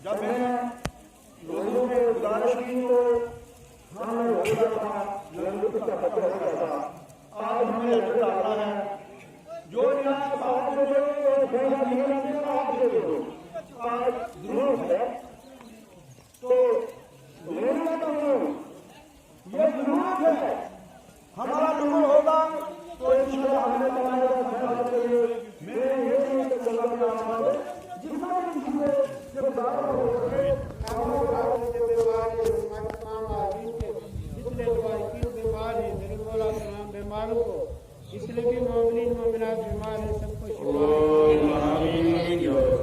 जब मैंने लोगों ने गुजारिश की तो हमने हो गया था, लंगोट का पत्र हो गया था। आज हमें लेटर आता है जो यहाँ बात हो आप दे दो। आज जरूरत है तो मेरा तो ये जरूरत है, हमारा जरूर होगा तो इंशाअल्लाह हमें बनाएगा के लिए। मैं ये जितना बीमारों को इसलिए भी मोमिन मोमिनात बीमार है सबको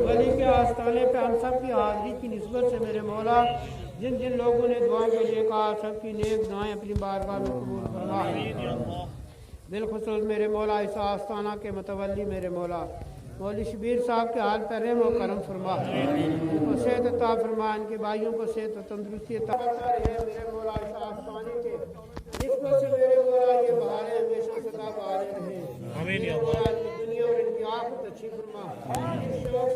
वली के आस्थाने पे हम सब की हाजिरी की निस्बत से मेरे मौला जिन जिन लोगों ने दुआ के लिए कहा सबकी नेक दुआएं अपनी बारगाह में कबूल फरमा। बिलखुसूस मेरे मौला इस आस्थाना के मुतवल्ली मेरे मौला मौलवी शबीर साहब के हाल पर रहम और करम फरमा, इनको सेहत अता फरमा, इनके भाइयों को सेहत और तंदुरुस्ती अता फरमा। मेरे मौला इस आस्थाने के निस्बत से मेरे मौला ये बहारें हमेशा सदा बहारें रहे। आमीन या अल्लाह। इनकी दुनिया और इनकी आखिरत अच्छी फरमा। शौक से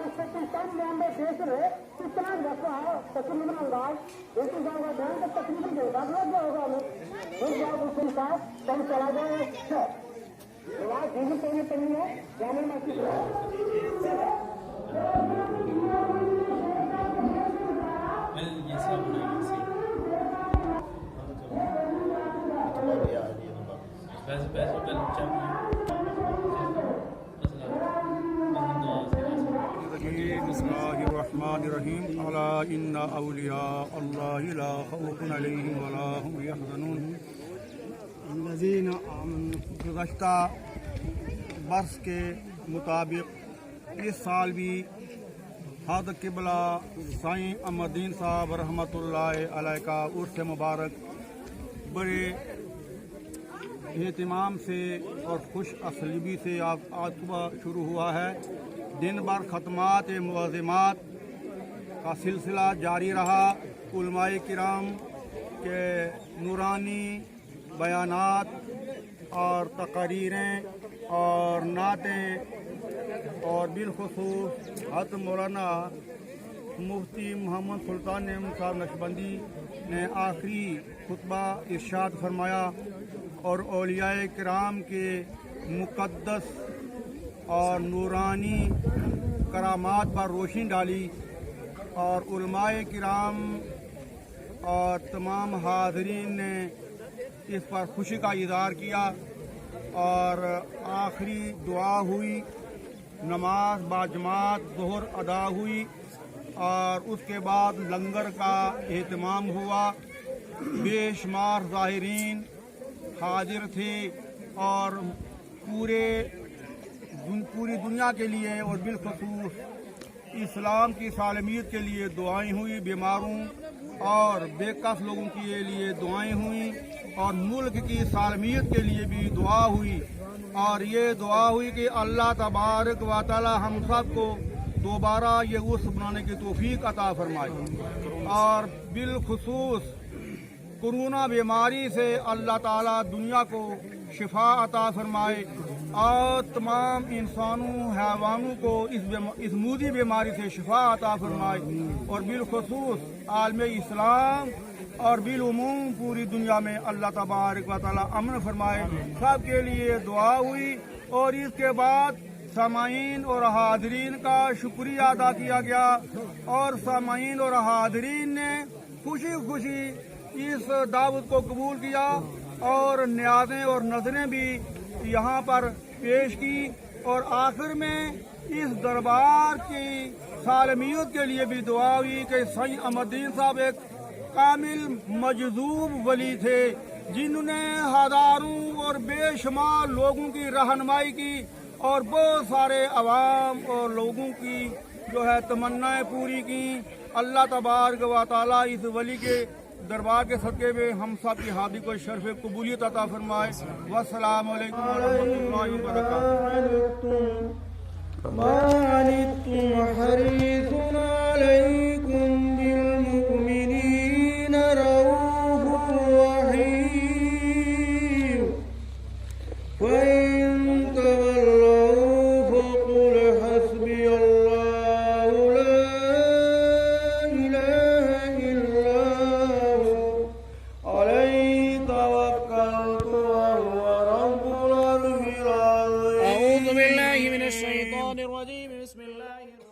उससे तुम कम दाम में देख रहे कितना रखा है तकरीबन अंदाज एक जाएगा बैंक तो तकरीबन देगा होगा हमें जाओ उसके साथ कम चला जाए जीवन करनी पड़ी है जाने में बिस्मिल्लाहिर्रहमानिर्रहीम अला इन्ना औलिया अल्लाहि ला खौफुन अलैहिम वला हुम यहज़नून। गुज़श्ता बरस के मुताबिक इस साल भी हज़रत क़िबला साईं अहमदीन साहब रहमतुल्लाहि अलैह का उर्स मुबारक बड़े एहतमाम से और खुश असलबी से आज सुबह शुरू हुआ है। दिन भर ख़त्मात मुअज़्ज़मात का सिलसिला जारी रहा। उलमाए किराम के नूरानी बयानात और तक़रीरें और नातें और बिलखुसूस हज़रत मौलाना मुफ्ती मोहम्मद सुल्तान अहमद साहब नक्शबंदी ने आखिरी खुतबा इरशाद फरमाया और औलियाए किराम के मुक़द्दस और नूरानी करामात पर रोशनी डाली और उलमाए किराम और तमाम हाज़रीन ने इस पर खुशी का इज़हार किया और आखिरी दुआ हुई, नमाज बाजमात ज़ोहर अदा हुई और उसके बाद लंगर का एहतमाम हुआ। बेशुमार ज़ाहिरीन हाजिर थे और पूरी दुनिया के लिए और बिलखुसूस इस्लाम की सालमियत के लिए दुआएं हुई। बीमारों और बेकस लोगों के लिए दुआएं हुई और मुल्क की सालमियत के लिए भी दुआ हुई और ये दुआ हुई कि अल्लाह तबारक व तआला हम सब को दोबारा ये उर्स बनाने की तौफीक अता फरमाए और बिलखुसूस कोरोना बीमारी से अल्लाह ताला दुनिया को शिफा अता फरमाए और तमाम इंसानों हैवानों को इस मूदी बीमारी से शिफा अता फरमाए और बिलखुसूस आलम इस्लाम और बिलउमूम पूरी दुनिया में अल्लाह तबारक व तआला अमन फरमाए। सब के लिए दुआ हुई और इसके बाद सामाईन और हाज़रीन का शुक्रिया अदा किया गया और सामाईन और हाज़रीन ने खुशी खुशी इस दावत को कबूल किया और न्याज़ें और नज़रें भी यहाँ पर पेश की और आखिर में इस दरबार की सालमियत के लिए भी दुआ हुई कि साईं अहमदीन साहब एक कामिल मजज़ूब वली थे जिन्होंने हज़ारों और बेशुमार लोगों की रहनुमाई की और बहुत सारे अवाम और लोगों की जो है तमन्नाएं पूरी की। अल्लाह तबारक व तआला इस वली के दरबार के सदक़े में हम सब की हादी को शर्फ कबूलियत अता फरमाए। वस्सलामु अलैकुम व रहमतुल्लाहि व बरकातुहू। الشيطان الرجيم. بسم الله الرحمن